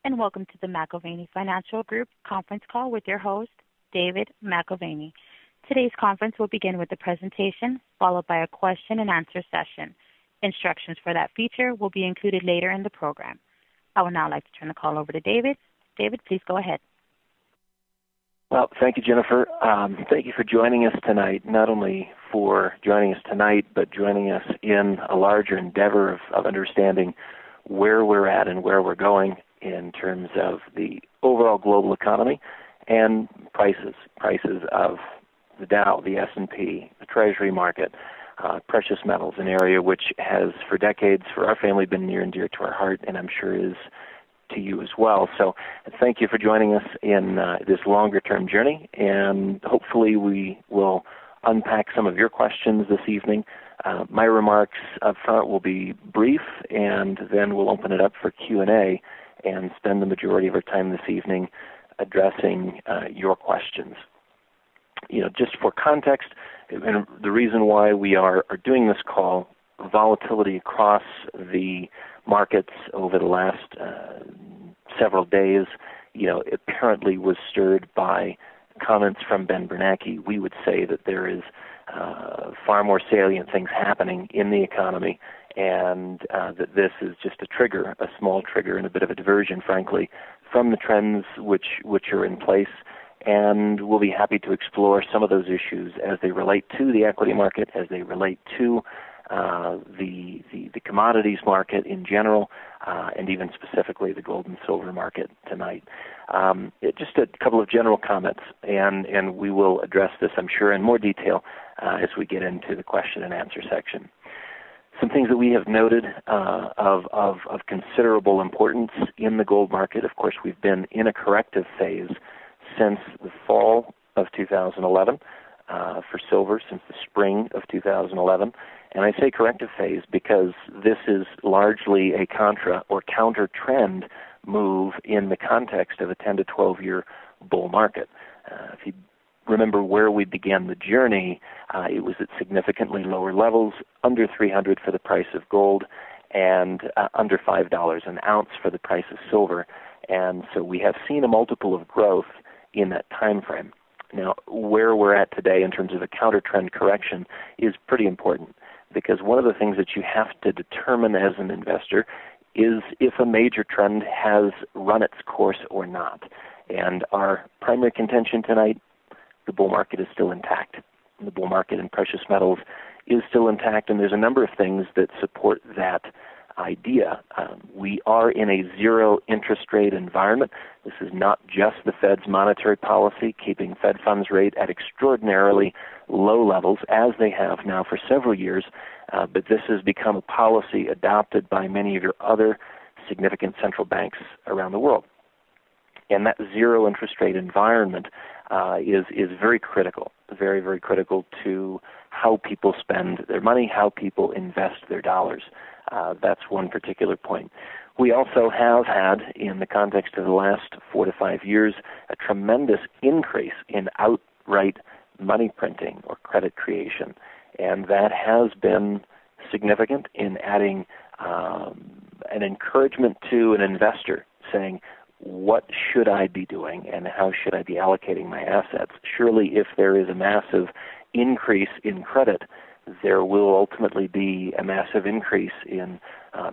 and welcome to the McAlvany Financial Group conference call with your host, David McAlvany. Today's conference will begin with a presentation, followed by a question-and-answer session. Instructions for that feature will be included later in the program. I would now like to turn the call over to David. David, please go ahead. Well, thank you, Jennifer. Thank you for joining us tonight, not only for joining us tonight, but joining us in a larger endeavor of understanding where we're at and where we're going in terms of the overall global economy and prices of the Dow, the S&P, the Treasury market, precious metals, an area which has for decades for our family been near and dear to our heart, and I'm sure is to you as well. So thank you for joining us in this longer-term journey, and hopefully we will unpack some of your questions this evening. My remarks up front will be brief, and then we'll open it up for Q&A and spend the majority of our time this evening addressing your questions. Just for context, and the reason why we are doing this call, volatility across the markets over the last several days, apparently was stirred by comments from Ben Bernanke. We would say that there is far more salient things happening in the economy, and that this is just a small trigger, and a bit of a diversion, frankly, from the trends which are in place. And we'll be happy to explore some of those issues as they relate to the equity market, as they relate to the commodities market in general, and even specifically the gold and silver market tonight. Just a couple of general comments, and we will address this, I'm sure, in more detail as we get into the question and answer section. Some things that we have noted of considerable importance in the gold market. Of course, we've been in a corrective phase since the fall of 2011 for silver, since the spring of 2011. And I say corrective phase because this is largely a counter trend move in the context of a 10 to 12 year bull market. If you remember where we began the journey, it was at significantly lower levels, under $300 for the price of gold, and under $5 an ounce for the price of silver. And so we have seen a multiple of growth in that time frame. Now, where we're at today in terms of a counter-trend correction is pretty important, because one of the things that you have to determine as an investor is if a major trend has run its course or not. And our primary contention tonight, the bull market is still intact. The bull market in precious metals is still intact, and there's a number of things that support that idea. We are in a zero interest rate environment. This is not just the Fed's monetary policy, keeping Fed funds rate at extraordinarily low levels, as they have now for several years, but this has become a policy adopted by many of your other significant central banks around the world. And that zero interest rate environment is very critical, very, very critical to how people spend their money, how people invest their dollars. That's one particular point. We also have had, in the context of the last 4 to 5 years, a tremendous increase in outright money printing or credit creation, and that has been significant in adding an encouragement to an investor saying, what should I be doing and how should I be allocating my assets? Surely if there is a massive increase in credit, there will ultimately be a massive increase in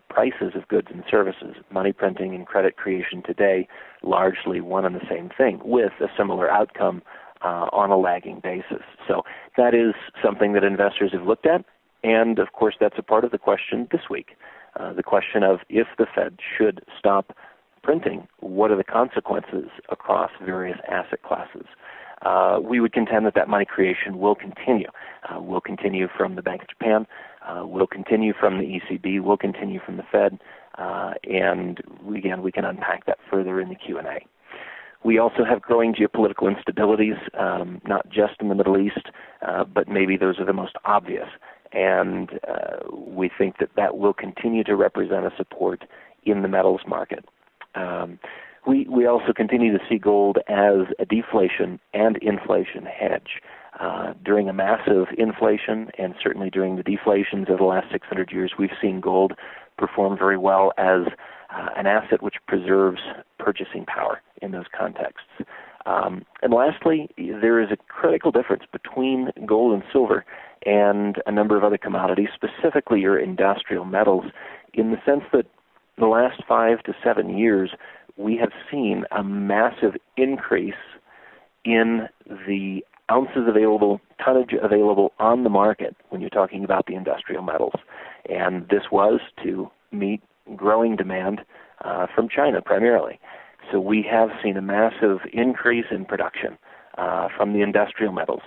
prices of goods and services. Money printing and credit creation today, largely one and the same thing, with a similar outcome on a lagging basis. So that is something that investors have looked at, and of course that's a part of the question this week. The question of if the Fed should stop printing, what are the consequences across various asset classes? We would contend that money creation will continue. Will continue from the Bank of Japan, will continue from the ECB, will continue from the Fed, and again, we can unpack that further in the Q&A. We also have growing geopolitical instabilities, not just in the Middle East, but maybe those are the most obvious, and we think that will continue to represent a support in the metals market. We also continue to see gold as a deflation and inflation hedge. During a massive inflation and certainly during the deflations of the last 600 years, we've seen gold perform very well as an asset which preserves purchasing power in those contexts. And lastly, there is a critical difference between gold and silver and a number of other commodities, specifically your industrial metals, in the sense that the last 5 to 7 years, we have seen a massive increase in the ounces available, tonnage available on the market when you're talking about the industrial metals. And this was to meet growing demand from China primarily. So we have seen a massive increase in production from the industrial metals.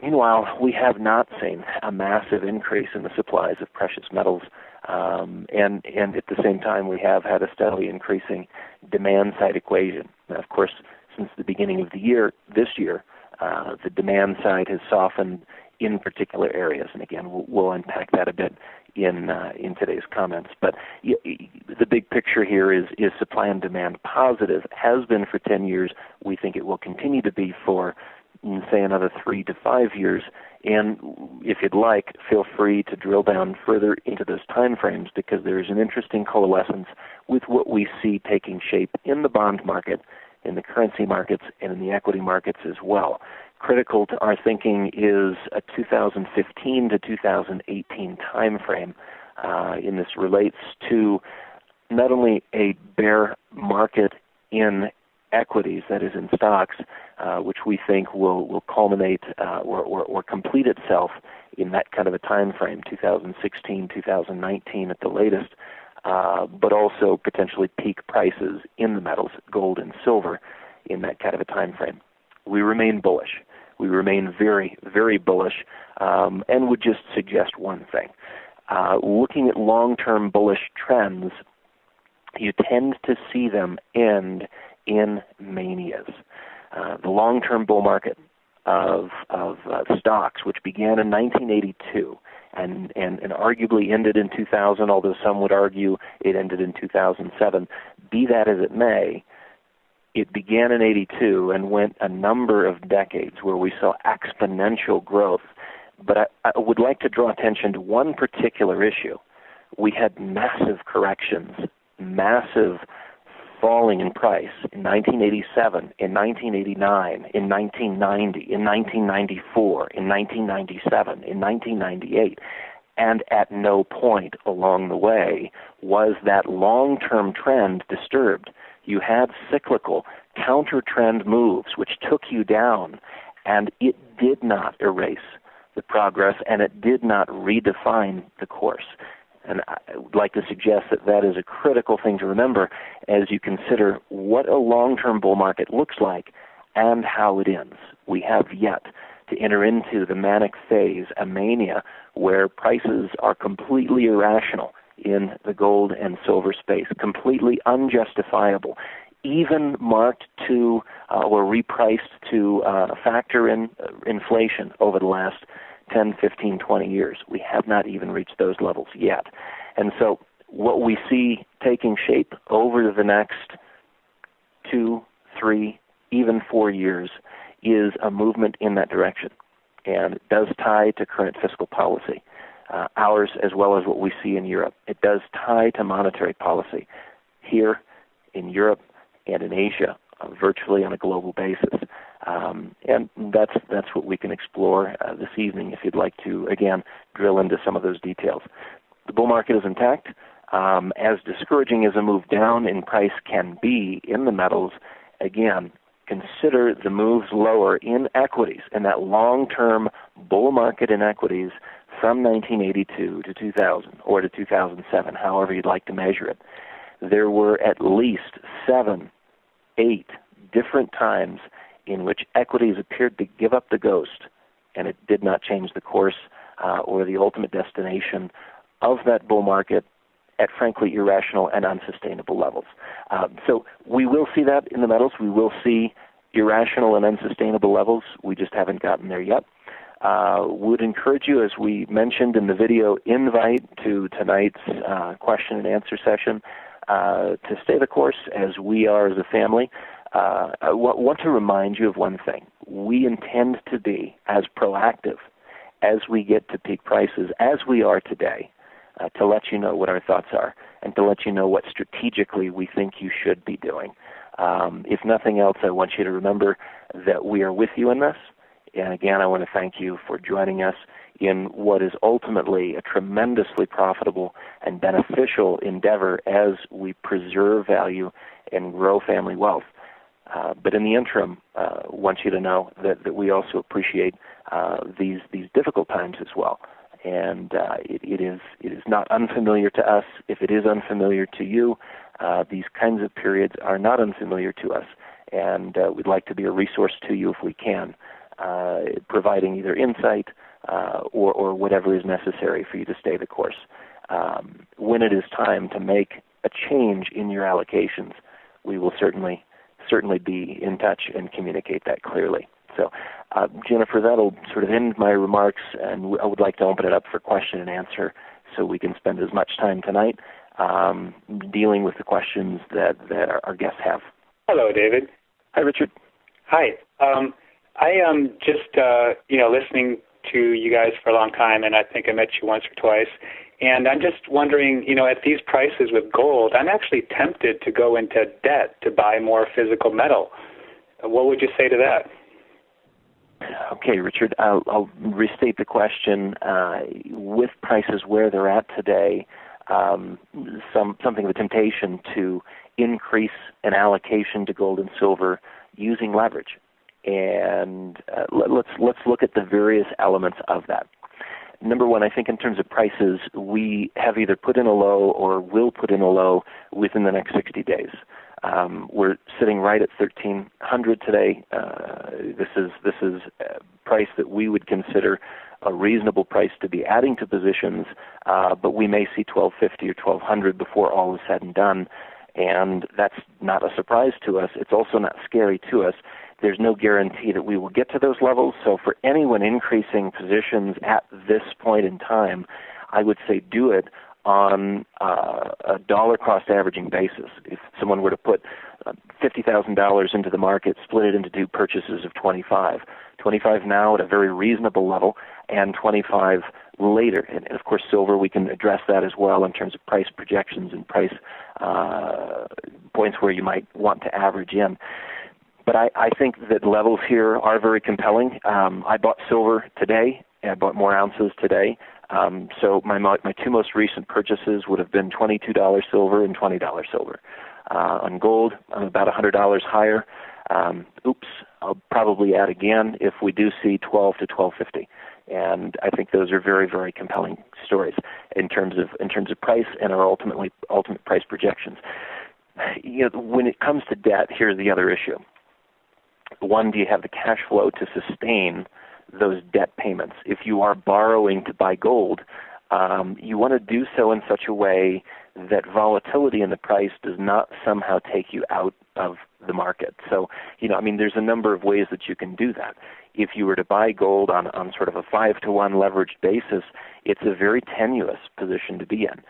Meanwhile, we have not seen a massive increase in the supplies of precious metals, and at the same time, we have had a steadily increasing demand-side equation. Now, of course, since the beginning of the year, this year, the demand side has softened in particular areas, and again, we'll unpack that a bit in today's comments. But the big picture here is supply and demand positive, has been for 10 years. We think it will continue to be for, say, another 3 to 5 years. And if you'd like, feel free to drill down further into those time frames, because there's an interesting coalescence with what we see taking shape in the bond market, in the currency markets, and in the equity markets as well. Critical to our thinking is a 2015 to 2018 time frame. And this relates to not only a bear market in equities, that is in stocks, which we think will culminate or complete itself in that kind of a time frame, 2016, 2019 at the latest, but also potentially peak prices in the metals, gold and silver, in that kind of a time frame. We remain bullish. We remain very, very bullish, and would just suggest one thing. Looking at long-term bullish trends, you tend to see them end in manias. The long-term bull market of stocks, which began in 1982 and arguably ended in 2000, although some would argue it ended in 2007, be that as it may, it began in 82 and went a number of decades where we saw exponential growth. But I would like to draw attention to one particular issue. We had massive corrections, massive falling in price in 1987, in 1989, in 1990, in 1994, in 1997, in 1998. And at no point along the way was that long-term trend disturbed. You had cyclical counter-trend moves which took you down, and it did not erase the progress, and it did not redefine the course. And I would like to suggest that that is a critical thing to remember as you consider what a long-term bull market looks like and how it ends. We have yet to enter into the manic phase, a mania, where prices are completely irrational in the gold and silver space, completely unjustifiable, even marked to or repriced to factor in inflation over the last 10, 15, 20 years. We have not even reached those levels yet. And so what we see taking shape over the next 2, 3, even 4 years is a movement in that direction. And it does tie to current fiscal policy, ours as well as what we see in Europe. It does tie to monetary policy here in Europe and in Asia, virtually on a global basis. And that's what we can explore this evening if you'd like to, again, drill into some of those details. The bull market is intact. As discouraging as a move down in price can be in the metals, again, consider the moves lower in equities, in that long-term bull market in equities from 1982 to 2000 or to 2007, however you'd like to measure it. There were at least 7, 8 different times in which equities appeared to give up the ghost, and it did not change the course or the ultimate destination of that bull market at frankly irrational and unsustainable levels. So we will see that in the metals. We will see irrational and unsustainable levels. We just haven't gotten there yet. Would encourage you, as we mentioned in the video invite to tonight's question and answer session, to stay the course as we are as a family. I want to remind you of one thing. We intend to be as proactive as we get to peak prices as we are today to let you know what our thoughts are and to let you know what strategically we think you should be doing. If nothing else, I want you to remember that we are with you in this. And again, I want to thank you for joining us in what is ultimately a tremendously profitable and beneficial endeavor as we preserve value and grow family wealth. But in the interim, I want you to know that we also appreciate these difficult times as well. And it is not unfamiliar to us. If it is unfamiliar to you, these kinds of periods are not unfamiliar to us. And we'd like to be a resource to you if we can, providing either insight or whatever is necessary for you to stay the course. When it is time to make a change in your allocations, we will certainly be in touch and communicate that clearly. So, Jennifer, that'll sort of end my remarks, and I would like to open it up for question and answer so we can spend as much time tonight dealing with the questions that our guests have. Hello, David. Hi, Richard. Hi. I am just, listening to you guys for a long time, and I think I met you once or twice. And I'm just wondering, at these prices with gold, I'm actually tempted to go into debt to buy more physical metal. What would you say to that? Okay, Richard, I'll restate the question. With prices where they're at today, something of a temptation to increase an allocation to gold and silver using leverage. And let's look at the various elements of that. Number one, I think in terms of prices, we have either put in a low or will put in a low within the next 60 days. We're sitting right at 1,300 today. This is a price that we would consider a reasonable price to be adding to positions, but we may see 1,250 or 1,200 before all is said and done, and that's not a surprise to us. It's also not scary to us. There's no guarantee that we will get to those levels, so for anyone increasing positions at this point in time, I would say do it on a dollar cost averaging basis. If someone were to put $50,000 into the market, split it into two purchases of 25 now at a very reasonable level, and 25 later. And of course, silver, we can address that as well in terms of price projections and price points where you might want to average in. But I think that levels here are very compelling. I bought silver today, and I bought more ounces today. So my two most recent purchases would have been $22 silver and $20 silver. On gold, I'm about $100 higher. I'll probably add again if we do see $12 to $12.50. And I think those are very, very compelling stories in terms of price and our ultimate price projections. When it comes to debt, here's the other issue. One, do you have the cash flow to sustain those debt payments? If you are borrowing to buy gold, you want to do so in such a way that volatility in the price does not somehow take you out of the market. So, there's a number of ways that you can do that. If you were to buy gold on sort of a 5-to-1 leveraged basis, it's a very tenuous position to be in.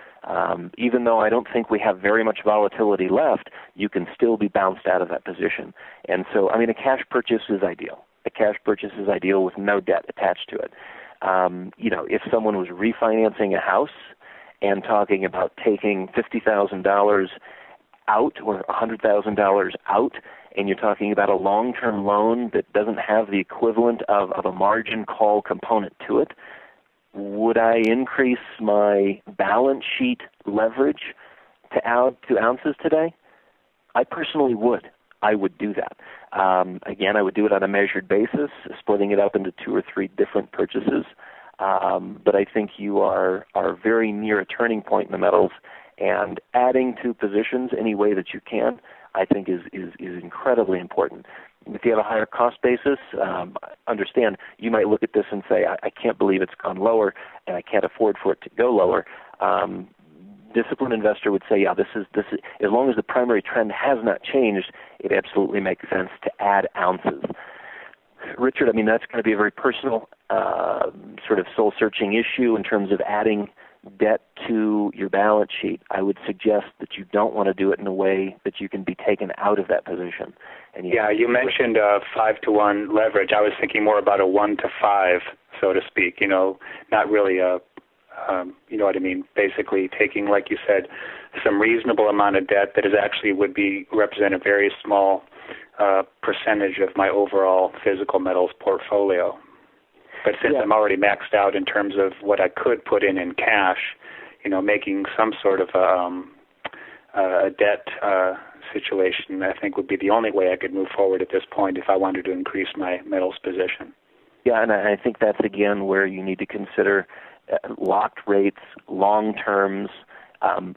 Even though I don't think we have very much volatility left, you can still be bounced out of that position. And so, a cash purchase is ideal. A cash purchase is ideal with no debt attached to it. If someone was refinancing a house and talking about taking $50,000 out or $100,000 out, and you're talking about a long-term loan that doesn't have the equivalent of a margin call component to it, would I increase my balance sheet leverage to add 2 ounces today? I personally would. I would do that. Again, I would do it on a measured basis, splitting it up into 2 or 3 different purchases. But I think you are very near a turning point in the metals, and adding to positions any way that you can, I think is incredibly important. If you have a higher cost basis, understand you might look at this and say, I can't believe it's gone lower, and I can't afford for it to go lower. Disciplined investor would say, yeah, this is as long as the primary trend has not changed, it absolutely makes sense to add ounces. Richard, that's going to be a very personal sort of soul-searching issue in terms of adding debt to your balance sheet. I would suggest that you don't want to do it in a way that you can be taken out of that position. And you mentioned 5-to-1 leverage. I was thinking more about a 1-to-5, so to speak. Not really a You know what I mean? Basically taking, like you said, some reasonable amount of debt that is actually would be represent a very small percentage of my overall physical metals portfolio. But since I'm already maxed out in terms of what I could put in cash, you know, making some sort of a debt situation, I think would be the only way I could move forward at this point if I wanted to increase my metals position. Yeah, and I think that's, again, where you need to consider locked rates, long terms.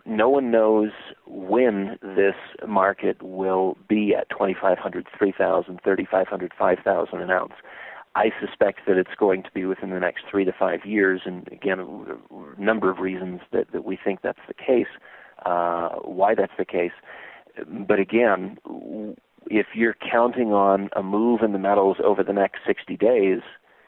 No one knows when this market will be at 2,500, 3,000, 3,500, 5,000 an ounce. I suspect that it's going to be within the next 3 to 5 years, and again, a number of reasons that we think that's the case, why that's the case. But again, if you're counting on a move in the metals over the next 60 days,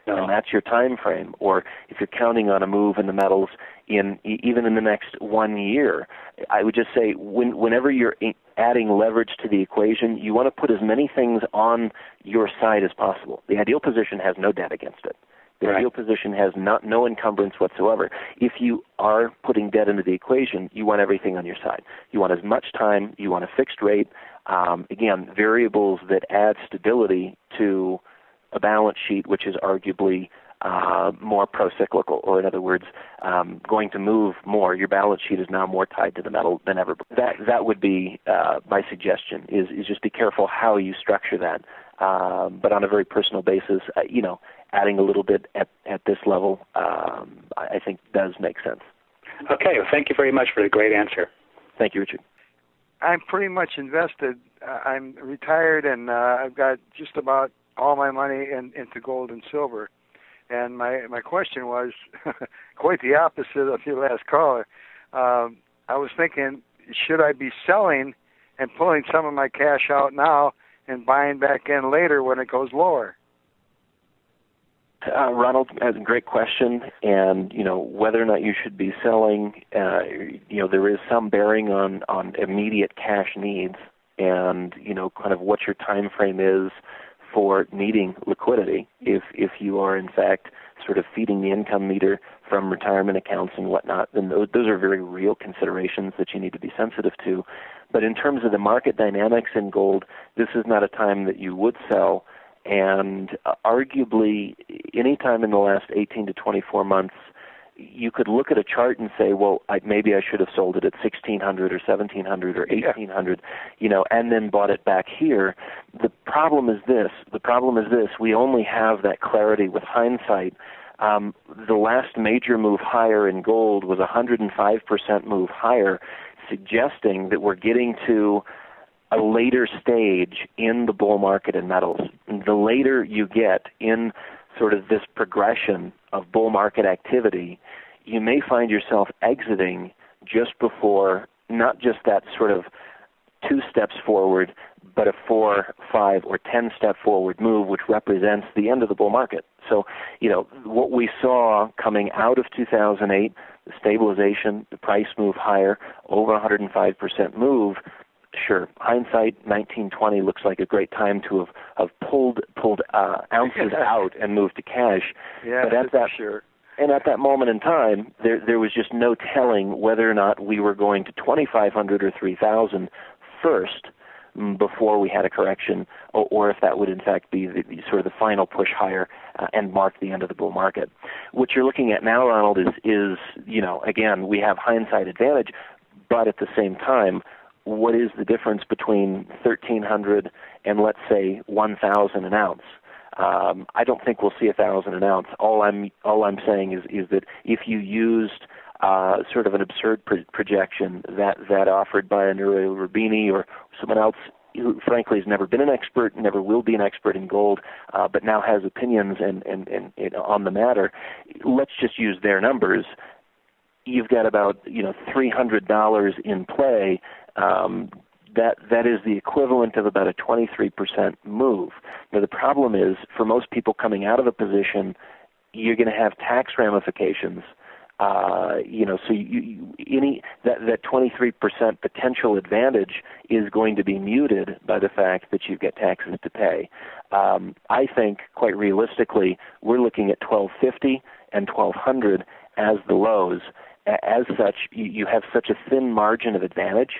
and that's your time frame, or if you're counting on a move in the metals even in the next 1 year, I would just say whenever you're adding leverage to the equation, you want to put as many things on your side as possible. The ideal position has no debt against it. The ideal position has no encumbrance whatsoever. If you are putting debt into the equation, you want everything on your side. You want as much time. You want a fixed rate. Again, variables that add stability to a balance sheet, which is arguably more pro-cyclical, or in other words, going to move more. Your balance sheet is now more tied to the metal than ever. That would be my suggestion, is just be careful how you structure that. But on a very personal basis, adding a little bit at this level, I think does make sense. Okay, well, thank you very much for the great answer. Thank you, Richard. I'm pretty much invested. I'm retired, and I've got just about all my money into gold and silver. And my question was quite the opposite of your last caller. I was thinking, should I be selling and pulling some of my cash out now and buying back in later when it goes lower? Ronald, that's a great question, and whether or not you should be selling, there is some bearing on immediate cash needs, and kind of what your time frame is for needing liquidity. If you are in fact sort of feeding the income meter from retirement accounts and whatnot, then those are very real considerations that you need to be sensitive to. But in terms of the market dynamics in gold, this is not a time that you would sell. And arguably, any time in the last 18 to 24 months, you could look at a chart and say, well, maybe I should have sold it at 1,600 or 1,700 or 1,800, and then bought it back here. The problem is this. We only have that clarity with hindsight. The last major move higher in gold was 105% move higher, suggesting that we're getting to a later stage in the bull market in metals. The later you get in sort of this progression of bull market activity, you may find yourself exiting just before not just that sort of 2 steps forward, but a 4, 5, or 10 step forward move, which represents the end of the bull market. So, what we saw coming out of 2008, the stabilization, the price move higher, over 105% move. Sure, hindsight, 1920 looks like a great time to have pulled ounces out and moved to cash. Yeah, but at that moment in time, there was just no telling whether or not we were going to 2,500 or 3,000 first before we had a correction, or if that would in fact be the sort of the final push higher and mark the end of the bull market. What you're looking at now, Ronald, is again, we have hindsight advantage, but at the same time, what is the difference between 1,300 and, let's say, 1,000 an ounce? I don't think we'll see 1,000 an ounce. All I'm saying is that if you used sort of an absurd projection that offered by an Uriel Rubini or someone else who, frankly, has never been an expert, never will be an expert in gold, but now has opinions and on the matter, let's just use their numbers. You've got about $300 in play. That is the equivalent of about a 23% move. Now the problem is, for most people coming out of a position, you're going to have tax ramifications. So that 23% potential advantage is going to be muted by the fact that you've got taxes to pay. I think, quite realistically, we're looking at 1,250 and 1,200 as the lows. As such, you have such a thin margin of advantage.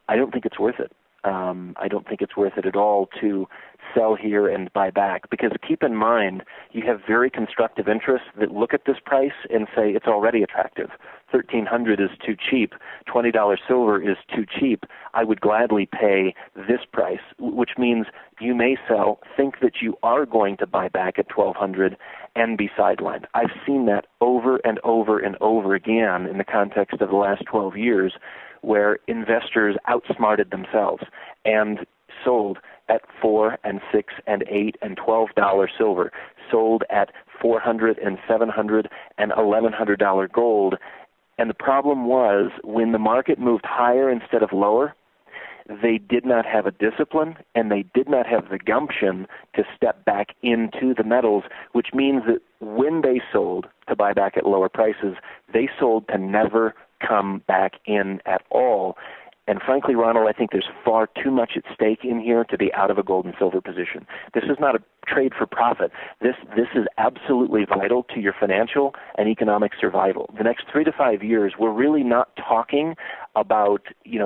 I don't think it's worth it. I don't think it's worth it at all to sell here and buy back, because keep in mind, you have very constructive interests that look at this price and say it's already attractive. $1,300 is too cheap. $20 silver is too cheap. I would gladly pay this price, which means you may sell, think that you are going to buy back at $1,200 and be sidelined. I've seen that over and over and over again in the context of the last 12 years, where investors outsmarted themselves and sold at $4 and $6 and $8 and $12 silver, sold at $400 and $700 and $1,100 gold. And the problem was, when the market moved higher instead of lower, they did not have a discipline and they did not have the gumption to step back into the metals, which means that when they sold to buy back at lower prices, they sold to never come back in at all. And frankly, Ronald, I think there's far too much at stake in here to be out of a gold and silver position. This is not a trade for profit. This is absolutely vital to your financial and economic survival. The next 3 to 5 years, we're really not talking about,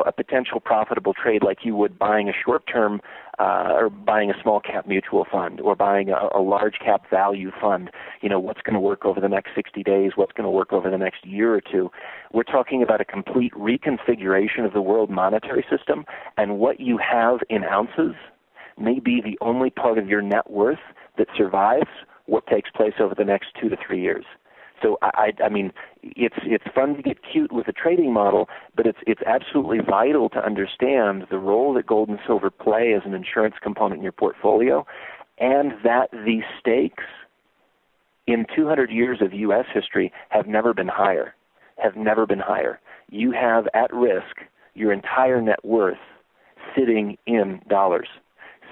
a potential profitable trade like you would buying a short-term or buying a small cap mutual fund or buying a large cap value fund. What's going to work over the next 60 days, what's going to work over the next year or two. We're talking about a complete reconfiguration of the world monetary system, and what you have in ounces may be the only part of your net worth that survives what takes place over the next 2 to 3 years. So I mean, it's fun to get cute with a trading model, but it's absolutely vital to understand the role that gold and silver play as an insurance component in your portfolio, and that the stakes in 200 years of U.S. history have never been higher. You have at risk your entire net worth sitting in dollars,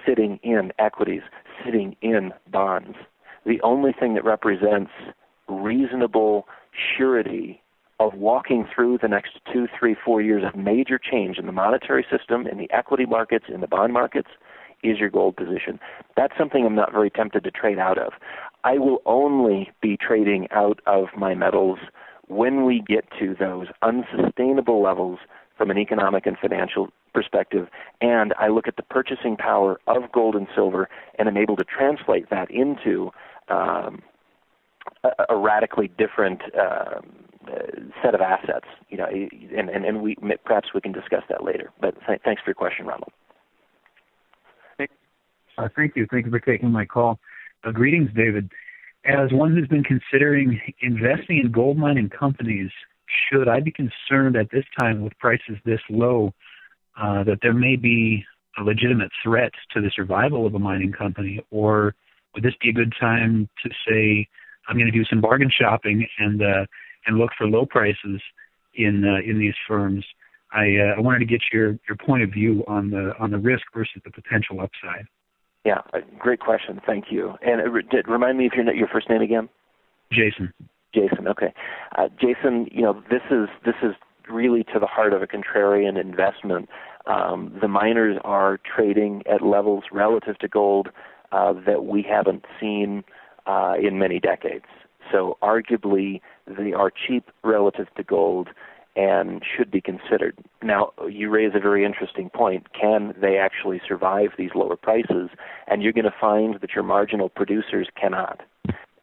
sitting in equities, sitting in bonds. The only thing that represents reasonable surety of walking through the next 2, 3, 4 years of major change in the monetary system, in the equity markets, in the bond markets, is your gold position. That's something I'm not very tempted to trade out of. I will only be trading out of my metals when we get to those unsustainable levels from an economic and financial perspective, and I look at the purchasing power of gold and silver and am able to translate that into a radically different set of assets, and we perhaps we can discuss that later. But thanks for your question, Ronald. Thank you. Thank you for taking my call. Greetings, David. As one who's been considering investing in gold mining companies, should I be concerned at this time with prices this low that there may be a legitimate threat to the survival of a mining company, or would this be a good time to say, I'm going to do some bargain shopping and look for low prices in these firms? I wanted to get your point of view on the risk versus the potential upside. Yeah, great question. Thank you. And remind me of your first name again. Jason. Jason. Okay. Jason, this is really to the heart of a contrarian investment. The miners are trading at levels relative to gold that we haven't seen in many decades. So arguably, they are cheap relative to gold and should be considered. Now, you raise a very interesting point. Can they actually survive these lower prices? And you're going to find that your marginal producers cannot.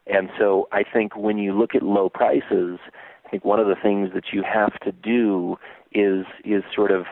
And so I think when you look at low prices, I think one of the things that you have to do is sort of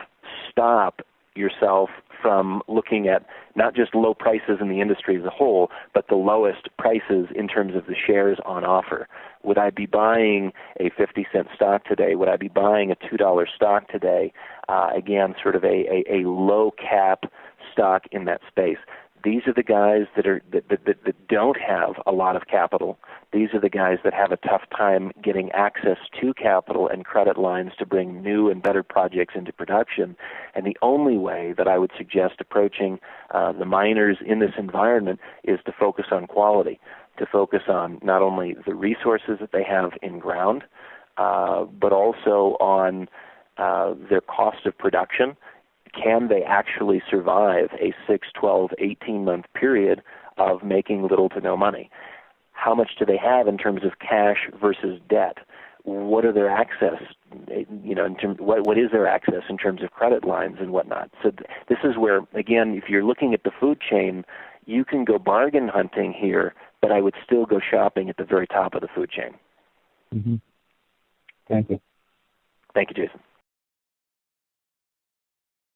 stop yourself from looking at not just low prices in the industry as a whole, but the lowest prices in terms of the shares on offer. Would I be buying a 50-cent stock today? Would I be buying a $2 stock today? Again, sort of a low cap stock in that space. These are the guys that don't have a lot of capital. These are the guys that have a tough time getting access to capital and credit lines to bring new and better projects into production. And the only way that I would suggest approaching the miners in this environment is to focus on quality, to focus on not only the resources that they have in ground, but also on their cost of production. Can they actually survive a 6, 12, 18-month period of making little to no money? How much do they have in terms of cash versus debt? what are their access, what is their access in terms of credit lines and whatnot. So this is where, again, if you're looking at the food chain, you can go bargain hunting here, but I would still go shopping at the very top of the food chain. Mm-hmm. Thank you. Thank you, Jason.